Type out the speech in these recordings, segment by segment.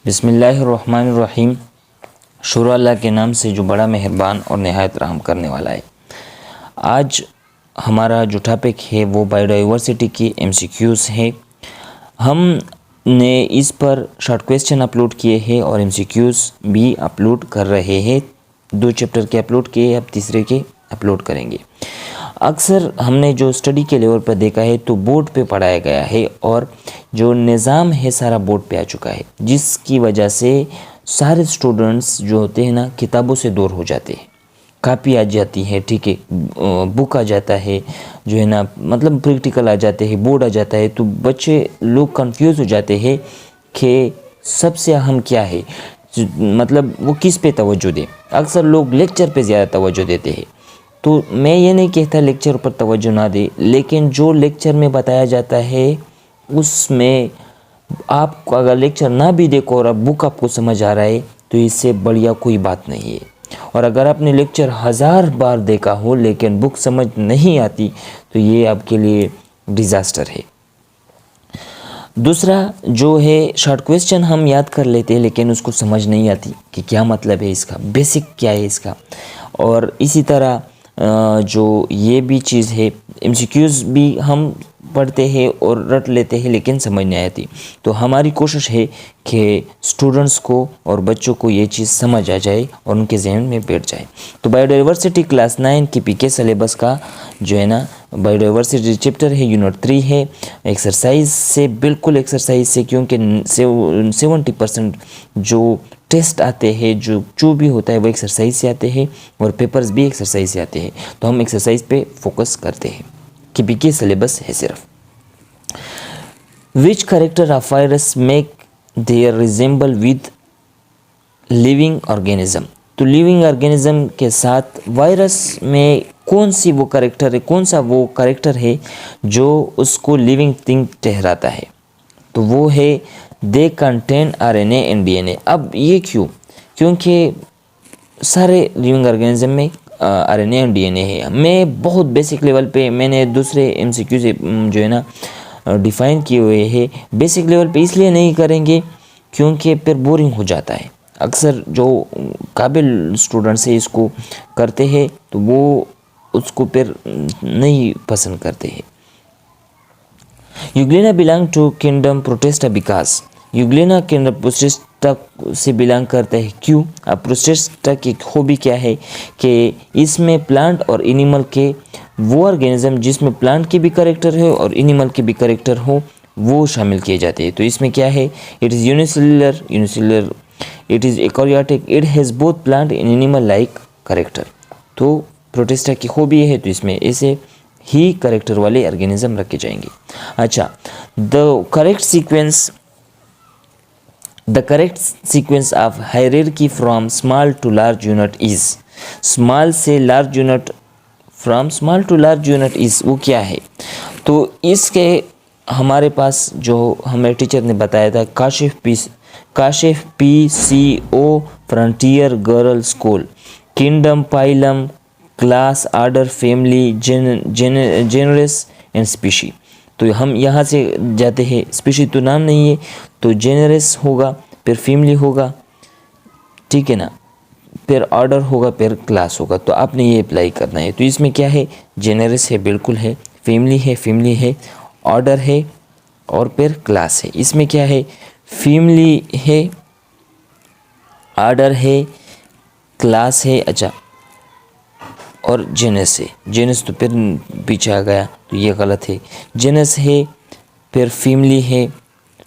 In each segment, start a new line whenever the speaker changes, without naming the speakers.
बिस्मिल्लाहिर्रहमानिर्रहीम। शुरू अल्लाह के नाम से जो बड़ा मेहरबान और नहायत रहम करने वाला है। आज हमारा जो टॉपिक है वो बायोडाइवर्सिटी की एमसीक्यूज़ है। हमने इस पर शॉर्ट क्वेश्चन अपलोड किए हैं और एमसीक्यूज़ भी अपलोड कर रहे हैं। 2 चैप्टर के अपलोड किए, अब तीसरे के अपलोड करेंगे। अक्सर हमने जो स्टडी के लेवल पर देखा है तो बोर्ड पे पढ़ाया गया है और जो निज़ाम है सारा बोर्ड पे आ चुका है, जिसकी वजह से सारे स्टूडेंट्स जो होते हैं ना किताबों से दूर हो जाते हैं। कापी आ जाती है, ठीक है, बुक आ जाता है, जो है ना मतलब प्रैक्टिकल आ जाते हैं, बोर्ड आ जाता है, तो बच्चे लोग कंफ्यूज हो जाते हैं कि सबसे अहम क्या है, मतलब वो किस पे तवज्जो दें। अक्सर लोग लेक्चर पे ज़्यादा तवज्जो देते हैं। तो मैं ये नहीं कहता लेक्चर पर तवज्जो ना दे, लेकिन जो लेक्चर में बताया जाता है उसमें आप अगर लेक्चर ना भी देखो और अब बुक आपको समझ आ रहा है तो इससे बढ़िया कोई बात नहीं है। और अगर आपने लेक्चर 1000 बार देखा हो लेकिन बुक समझ नहीं आती तो ये आपके लिए डिज़ास्टर है। दूसरा जो है शॉर्ट क्वेश्चन हम याद कर लेते हैं लेकिन उसको समझ नहीं आती कि क्या मतलब है इसका, बेसिक क्या है इसका। और इसी तरह जो ये भी चीज़ है, एमसीक्यूज़ भी हम पढ़ते हैं और रट लेते हैं लेकिन समझ नहीं आती। तो हमारी कोशिश है कि स्टूडेंट्स को और बच्चों को ये चीज़ समझ आ जाए और उनके जहन में बैठ जाए। तो बायोडाइवर्सिटी क्लास 9 की पीके सिलेबस का जो है ना बायोडाइवर्सिटी चैप्टर है, यूनिट 3 है। एक्सरसाइज से, बिल्कुल एक्सरसाइज से, क्योंकि 70% जो टेस्ट आते हैं, जो भी होता है वो एक्सरसाइज से आते हैं और पेपर्स भी एक्सरसाइज से आते हैं। तो हम एक्सरसाइज पे फोकस करते हैं कि पीके सिलेबस है सिर्फ। विच character of virus make their resemble with living organism. तो लिविंग ऑर्गेनिज्म के साथ वायरस में कौन सी वो करेक्टर है, कौन सा वो करेक्टर है जो उसको लिविंग थिंग ठहराता है, तो वो है they contain RNA and DNA. अब ये क्यों? क्योंकि सारे लिविंग ऑर्गेनिज्म में आरएनए एंड डीएनए है। मैं बहुत बेसिक लेवल पे मैंने दूसरे एमसीक्यू से जो है ना डिफाइन किए हुए हैं। बेसिक लेवल पे इसलिए नहीं करेंगे क्योंकि फिर बोरिंग हो जाता है। अक्सर जो काबिल स्टूडेंट्स है इसको करते हैं तो वो उसको फिर नहीं पसंद करते हैं। Euglena belong to kingdom protista because. Euglena kingdom protista से बिलोंग करता है क्यों? अब प्रोटिस्टा की खूबी क्या है कि इसमें प्लांट और एनिमल के वो ऑर्गेनिज्म जिसमें प्लांट के भी करेक्टर हो और एनिमल के भी करेक्टर हो वो शामिल किए जाते हैं। तो इसमें क्या है, it is unicellular, it is eukaryotic, it has both plant and animal like character. तो प्रोटिस्टा की खूबी है तो इसमें ऐसे ही करेक्टर वाले ऑर्गेनिज्म रखे जाएंगे। अच्छा, the correct sequence of hierarchy from small to large unit is. Small से large unit, from small to large unit is वो क्या है? तो इसके हमारे पास जो हमें टीचर ने बताया था, Kashif PCO frontier girl school, kingdom, phylum, class, order, family, generous and species. तो हम यहाँ से जाते हैं, स्पीशी तो नाम नहीं है तो जेनरस होगा, फिर फैमिली होगा, ठीक है ना, फिर ऑर्डर होगा, फिर क्लास होगा। तो आपने ये अप्लाई करना है। तो इसमें क्या है, जेनरस है, बिल्कुल है, फैमिली है, ऑर्डर है और फिर क्लास है। इसमें क्या है, फैमिली है, ऑर्डर है, क्लास है, अच्छा, और जेनस है। जेनस तो फिर पीछे आ गया तो ये गलत है। जेनस है, फिर फैमिली है,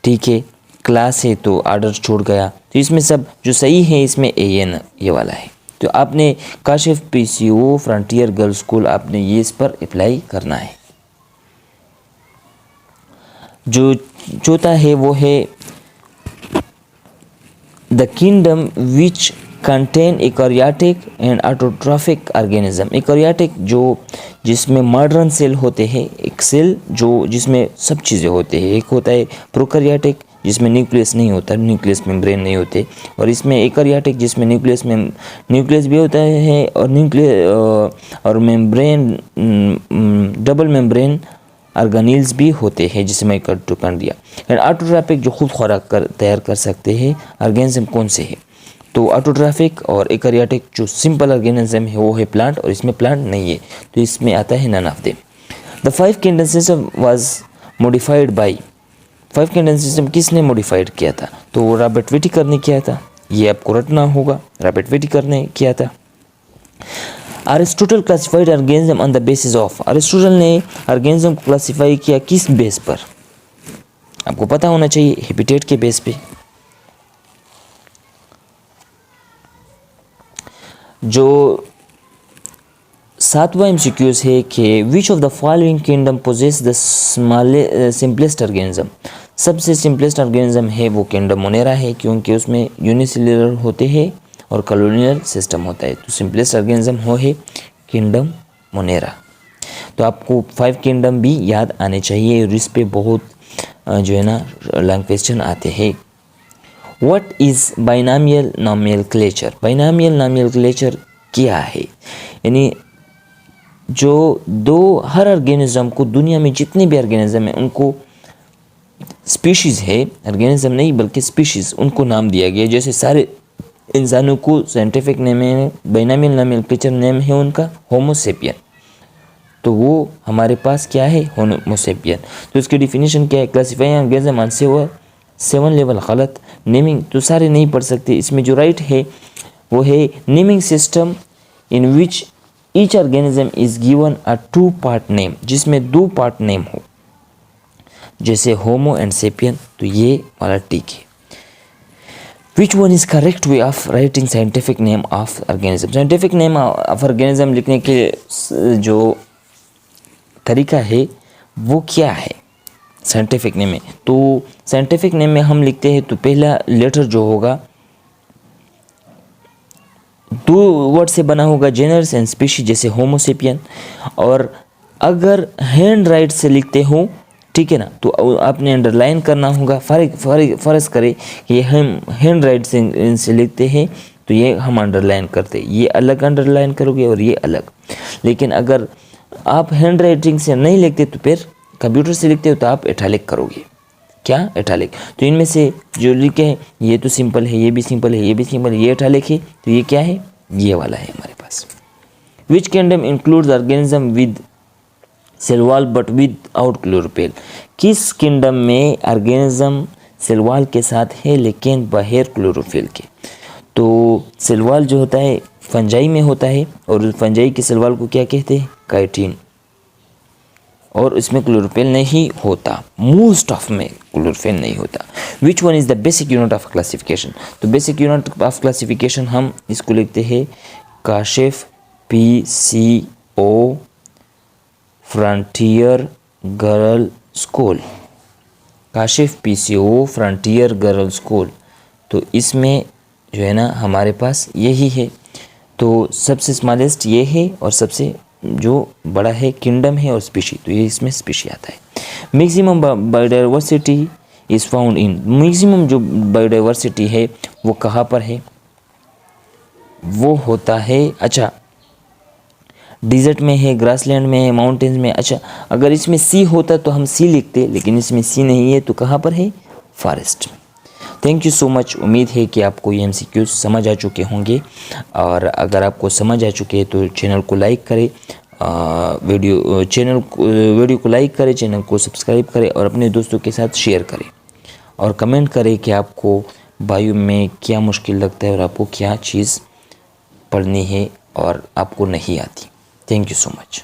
ठीक है, क्लास है तो ऑर्डर छोड़ गया। तो इसमें सब जो सही है इसमें AN ये वाला है। तो आपने Kashif PCO frontier girl school आपने ये इस पर अप्लाई करना है। जो चौथा है वो है the kingdom which contain eukaryotic and autotrophic organism. Eukaryotic जो जिसमें मॉडर्न सेल होते हैं, एक सेल जो जिसमें सब चीज़ें होते हैं। एक होता है प्रोकैरियोटिक जिसमें न्यूक्लियस नहीं होता, न्यूक्लियस मेम्ब्रेन नहीं होते, और इसमें यूकैरियोटिक जिसमें न्यूक्लियस भी होता है और मेम्ब्रेन, डबल मेम्ब्रेन ऑर्गेनील्स भी होते हैं जिसमें माइटोकॉन्ड्रिया। एंड ऑटोट्रॉफिक जो खुद खुराक तैयार कर सकते हैं ऑर्गेनिज्म कौन से है? तो ऑटोट्रॉफिक और यूकैरियोटिक जो सिंपल ऑर्गेनिज्म है वो है प्लांट, और इसमें प्लांट नहीं है तो इसमें आता है none of them. The 5 kingdom system was modified by, 5 kingdom system किसने मॉडिफाइड किया था? तो वो रॉबर्ट विटेकर ने किया था, ये आपको रटना होगा, रॉबर्ट विटेकर ने किया था। Aristotle classified organism on the basis of, Aristotle ने ऑर्गेनिज्म को क्लासिफाई किया किस बेस पर? आपको पता होना चाहिए, हैबिटेट के बेस पे। जो 7वां एमसीक्यूज है कि which of the following kingdom possess the simplest organism, सबसे सिंपलेस्ट ऑर्गेनिज्म है वो किंगडम मोनेरा है, क्योंकि उसमें यूनिसेल्युलर होते हैं और कॉलोनियल सिस्टम होता है। तो सिंपलेस्ट ऑर्गेनिज्म हो है किंगडम मोनेरा। तो आपको 5 किंगडम भी याद आने चाहिए और इस पे बहुत जो है ना लॉन्ग क्वेश्चन आते हैं। What is binomial nomenclature, binomial nomenclature क्या है? यानी जो हर ऑर्गेनिज्म को, दुनिया में जितने भी ऑर्गेनिज्म हैं उनको स्पीशीज़ है, ऑर्गेनिज्म नहीं बल्कि स्पीशीज़, उनको नाम दिया गया। जैसे सारे इंसानों को साइंटिफिक नेम है, बाइनॉमियल नॉमेनक्लेचर नेम है उनका होमो सेपियन, तो वो हमारे पास क्या है? होमो सेपियन। तो इसकी डिफिनीशन क्या है? Classifying organism on 7 level. गलत, नेमिंग तो सारे नहीं पढ़ सकते, इसमें जो राइट है वो है naming system in which each organism is given a 2 part name, जिसमें 2 पार्ट नेम हो, जैसे होमो एंड सेपियन, तो ये वाला टिक है। Which one is correct way of writing scientific name of organism, scientific name of organism लिखने के जो तरीका है वो क्या है साइंटिफिक नेम में? तो साइंटिफिक नेम में हम लिखते हैं तो पहला लेटर जो होगा 2 वर्ड से बना होगा, जेनर्स एंड स्पीशीज, जैसे होमोसेपियन। और अगर हैंड राइट से लिखते हो, ठीक है ना, तो आपने अंडरलाइन करना होगा। फर्ज करें कि हम हैंड राइट से लिखते हैं तो ये हम अंडरलाइन करते, ये अलग अंडरलाइन करोगे और ये अलग। लेकिन अगर आप हैंड राइटिंग से नहीं लिखते तो फिर कंप्यूटर से लिखते हो तो आप इटैलिक करोगे। क्या? इटैलिक। तो इनमें से जो लिखे हैं ये तो सिंपल है, ये भी सिंपल है, ये भी सिंपल है, ये इटैलिक है, तो ये क्या है? ये वाला है हमारे पास। Which kingdom includes organism with cell wall but without chlorophyll, किस किंगडम में ऑर्गेनिज्म सेल वॉल के साथ है लेकिन बगैर क्लोरोफिल के? तो सेल वॉल जो होता है फंजाई में होता है, और फंजाई के सेल वॉल को क्या कहते हैं? काइटिन, और इसमें क्लोरोफिल नहीं होता, मोस्ट ऑफ में क्लोरोफिल नहीं होता। Which one is the basic unit of classification, तो बेसिक यूनिट ऑफ क्लासिफिकेशन हम इसको लिखते हैं Kashif PCO frontier girl school, Kashif PCO frontier girl school. तो इसमें जो है ना हमारे पास यही है। तो सबसे स्मॉलेस्ट ये है और सबसे जो बड़ा है किंगडम है और स्पीशी, तो ये इसमें स्पीशी आता है। Maximum biodiversity is found in, maximum जो बायोडाइवर्सिटी है वो कहाँ पर है? वो होता है, अच्छा, डिजर्ट में है, ग्रासलैंड में है, माउंटेन्स में। अच्छा, अगर इसमें सी होता तो हम सी लिखते, लेकिन इसमें सी नहीं है तो कहाँ पर है? फॉरेस्ट में। Thank you so much. उम्मीद है कि आपको ये MCQ समझ आ चुके होंगे, और अगर आपको समझ आ चुके हैं तो चैनल को लाइक करें, वीडियो को लाइक करें, चैनल को सब्सक्राइब करें और अपने दोस्तों के साथ शेयर करें, और कमेंट करें कि आपको बायो में क्या मुश्किल लगता है और आपको क्या चीज़ पढ़नी है और आपको नहीं आती। Thank you so much.